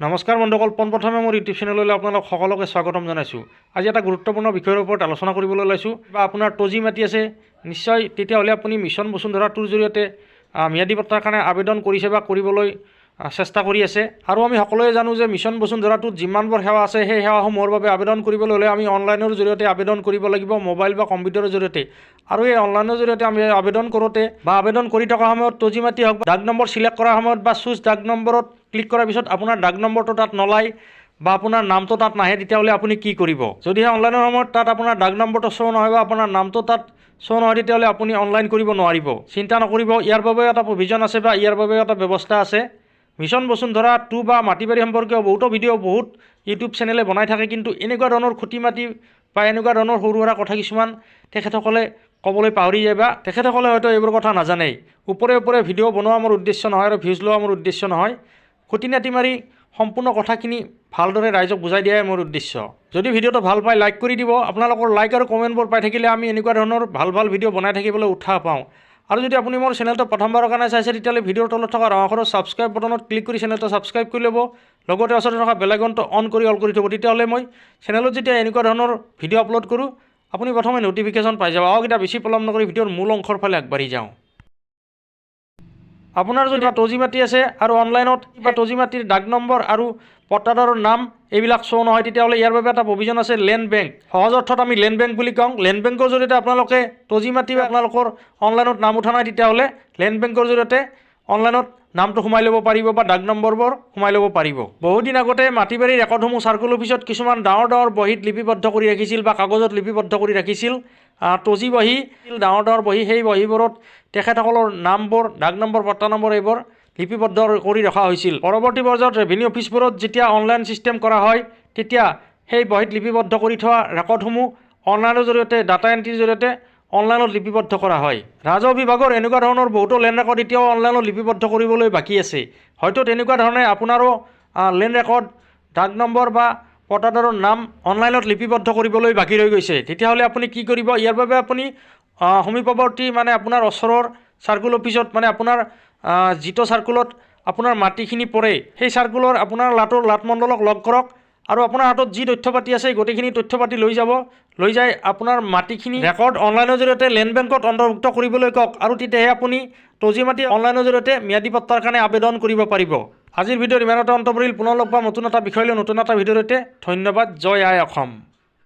নমস্কাৰ বন্ধুসকল, পোনপ্ৰথমে মোৰ ইউটিউব চেনেললৈ আপোনালোক সকলোকে স্বাগতম জনাইছোঁ। আজি এটা গুৰুত্বপূৰ্ণ বিষয়ৰ ওপৰত আলোচনা কৰিবলৈ ওলাইছোঁ। বা আপোনাৰ টজি মাটি আছে নিশ্চয়, তেতিয়াহ'লে আপুনি মিছন বসুন্ধৰা 2ৰ জৰিয়তে ম্যাদী পট্টাৰ কাৰণে আবেদন কৰিছে বা কৰিবলৈ চেষ্টা কৰি আছে। আৰু আমি সকলোৱে জানো যে মিছন বসুন্ধৰা 2ত যিমানবোৰ সেৱা আছে সেই সেৱাসমূহৰ বাবে আবেদন কৰিবলৈ হ'লে আমি অনলাইনৰ জৰিয়তে আবেদন কৰিব লাগিব, মোবাইল বা কম্পিউটাৰৰ জৰিয়তে। আৰু এই অনলাইনৰ জৰিয়তে আমি আবেদন কৰোঁতে বা আবেদন কৰি থকা সময়ত টজি মাটি হওক, ডাক নম্বৰ চিলেক্ট কৰাৰ সময়ত বা চুজ ডাক নম্বৰত ক্লিক কৰাৰ পিছত আপোনাৰ ডাক নম্বৰটো তাত নলাই বা আপোনাৰ নামটো তাত নাহে, তেতিয়াহ'লে আপুনি কি কৰিব? যদিহে অনলাইনৰ সময়ত তাত আপোনাৰ ডাক নম্বৰটো শ্ব' নহয় বা আপোনাৰ নামটো তাত শ্ব' নহয়, তেতিয়াহ'লে আপুনি অনলাইন কৰিব নোৱাৰিব। চিন্তা নকৰিব, ইয়াৰ বাবেও এটা প্ৰভিজন আছে বা ইয়াৰ বাবেও এটা ব্যৱস্থা আছে। মিছন বসুন্ধৰা 2 বা মাটি বাৰী সম্পৰ্কীয় বহুতো ভিডিঅ' বহুত ইউটিউব চেনেলে বনাই থাকে, কিন্তু এনেকুৱা ধৰণৰ খুঁটি মাটি বা এনেকুৱা ধৰণৰ সৰু সুৰা কথা কিছুমান তেখেতসকলে ক'বলৈ পাহৰি যায় বা তেখেতসকলে হয়তো এইবোৰ কথা নাজানেই। ওপৰে ওপৰে ভিডিঅ' বনোৱা মোৰ উদ্দেশ্য নহয় আৰু ভিউজ লোৱা মোৰ উদ্দেশ্য নহয়। খুঁটি নাটি মাৰি সম্পূৰ্ণ কথাখিনি ভালদৰে ৰাইজক বুজাই দিয়াই মোৰ উদ্দেশ্য। যদি ভিডিঅ'টো ভাল পায় লাইক কৰি দিব। আপোনালোকৰ লাইক আৰু কমেণ্টবোৰ পাই থাকিলে আমি এনেকুৱা ধৰণৰ ভাল ভাল ভিডিঅ' বনাই থাকিবলৈ উৎসাহ পাওঁ। আৰু যদি আপুনি মোৰ চেনেলটো প্ৰথমবাৰৰ কাৰণে চাইছে, তেতিয়াহ'লে ভিডিঅ'ৰ তলত থকা ৰঙা আখৰৰ ছাবস্ক্ৰাইব বটনত ক্লিক কৰি চেনেলটো ছাবস্ক্ৰাইব কৰি ল'ব। লগতে ওচৰতে থকা বেল আইকনটো অন কৰি থ'ব। তেতিয়াহ'লে মই চেনেলত যেতিয়া এনেকুৱা ধৰণৰ ভিডিঅ' আপলোড কৰোঁ, আপুনি প্ৰথমে ন'টিফিকেশ্যন পাই যাব। আৰু বেছি পলম নকৰি ভিডিঅ'ৰ মূল অংশৰ ফালে আগবাঢ়ি যাওঁ। আপোনাৰ যদি টজি মাটি আছে আৰু অনলাইনত বা টজি মাটিৰ ডাক নম্বৰ আৰু পট্টাদাৰৰ নাম এইবিলাক শ্ব' নহয়, তেতিয়াহ'লে ইয়াৰ বাবে এটা প্ৰভিজন আছে, লেণ্ড বেংক। সহজ অৰ্থত আমি লেণ্ড বেংক বুলি কওঁ। লেণ্ড বেংকৰ জৰিয়তে আপোনালোকে টজি মাটি আপোনালোকৰ অনলাইনত নাম উঠা নাই, তেতিয়াহ'লে লেণ্ড বেংকৰ জৰিয়তে অনলাইনত নামটো সোমাই ল'ব পাৰিব বা ডাক নম্বৰবোৰ সোমাই ল'ব পাৰিব। বহুদিন আগতে মাটি বাৰীৰ ৰেকৰ্ডসমূহ চাৰ্কুল অফিচত কিছুমান ডাঙৰ ডাঙৰ বহীত লিপিবদ্ধ কৰি ৰাখিছিল বা কাগজত লিপিবদ্ধ কৰি ৰাখিছিল। টজি বহী, ডাঙৰ ডাঙৰ বহী, সেই বহীবোৰত তেখেতসকলৰ নামবোৰ, ডাক নম্বৰ, পট্টা নম্বৰ এইবোৰ লিপিবদ্ধ কৰি ৰখা হৈছিল। পৰৱৰ্তী পৰ্যায়ত ৰেভিনিউ অফিচবোৰত যেতিয়া অনলাইন ছিষ্টেম কৰা হয়, তেতিয়া সেই বহীত লিপিবদ্ধ কৰি থোৱা ৰেকৰ্ডসমূহ অনলাইনৰ জৰিয়তে, ডাটা এণ্ট্ৰিৰ জৰিয়তে অনলাইনত লিপিবদ্ধ কৰা হয়। ৰাজহ বিভাগৰ এনেকুৱা ধৰণৰ বহুতো লেণ্ড ৰেকৰ্ড এতিয়াও অনলাইনত লিপিবদ্ধ কৰিবলৈ বাকী আছে। হয়তো তেনেকুৱা ধৰণে আপোনাৰো লেণ্ড ৰেকৰ্ড, ডাক নম্বৰ বা পট্টাদাৰৰ নাম অনলাইনত লিপিবদ্ধ কৰিবলৈ বাকী ৰৈ গৈছে। তেতিয়াহ'লে আপুনি কি কৰিব? ইয়াৰ বাবে আপুনি সমীপৱৰ্তী আপোনাৰ ওচৰৰ চাৰ্কুল অফিচত, আপোনাৰ যিটো চাৰ্কুলত আপোনাৰ মাটিখিনি পৰে, সেই চাৰ্কুলৰ আপোনাৰ লাটমণ্ডলক লগ কৰক আৰু আপোনাৰ হাতত যি তথ্য পাতি আছে গোটেইখিনি তথ্য পাতি লৈ যাব। লৈ যাই আপোনাৰ মাটিখিনি ৰেকৰ্ড অনলাইনৰ জৰিয়তে লেণ্ড বেংকত অন্তৰ্ভুক্ত কৰিবলৈ কওক, আৰু তেতিয়াহে আপুনি টজি মাটি অনলাইনৰ জৰিয়তে ম্যাদী পট্টাৰ কাৰণে আবেদন কৰিব পাৰিব। আজিৰ ভিডিঅ'ত ইমানতে অন্ত পৰিল। পুনৰ লগ পাম নতুন এটা বিষয় লৈ, নতুন এটা ভিডিঅ'ৰ সৈতে। ধন্যবাদ। জয় আই অসম।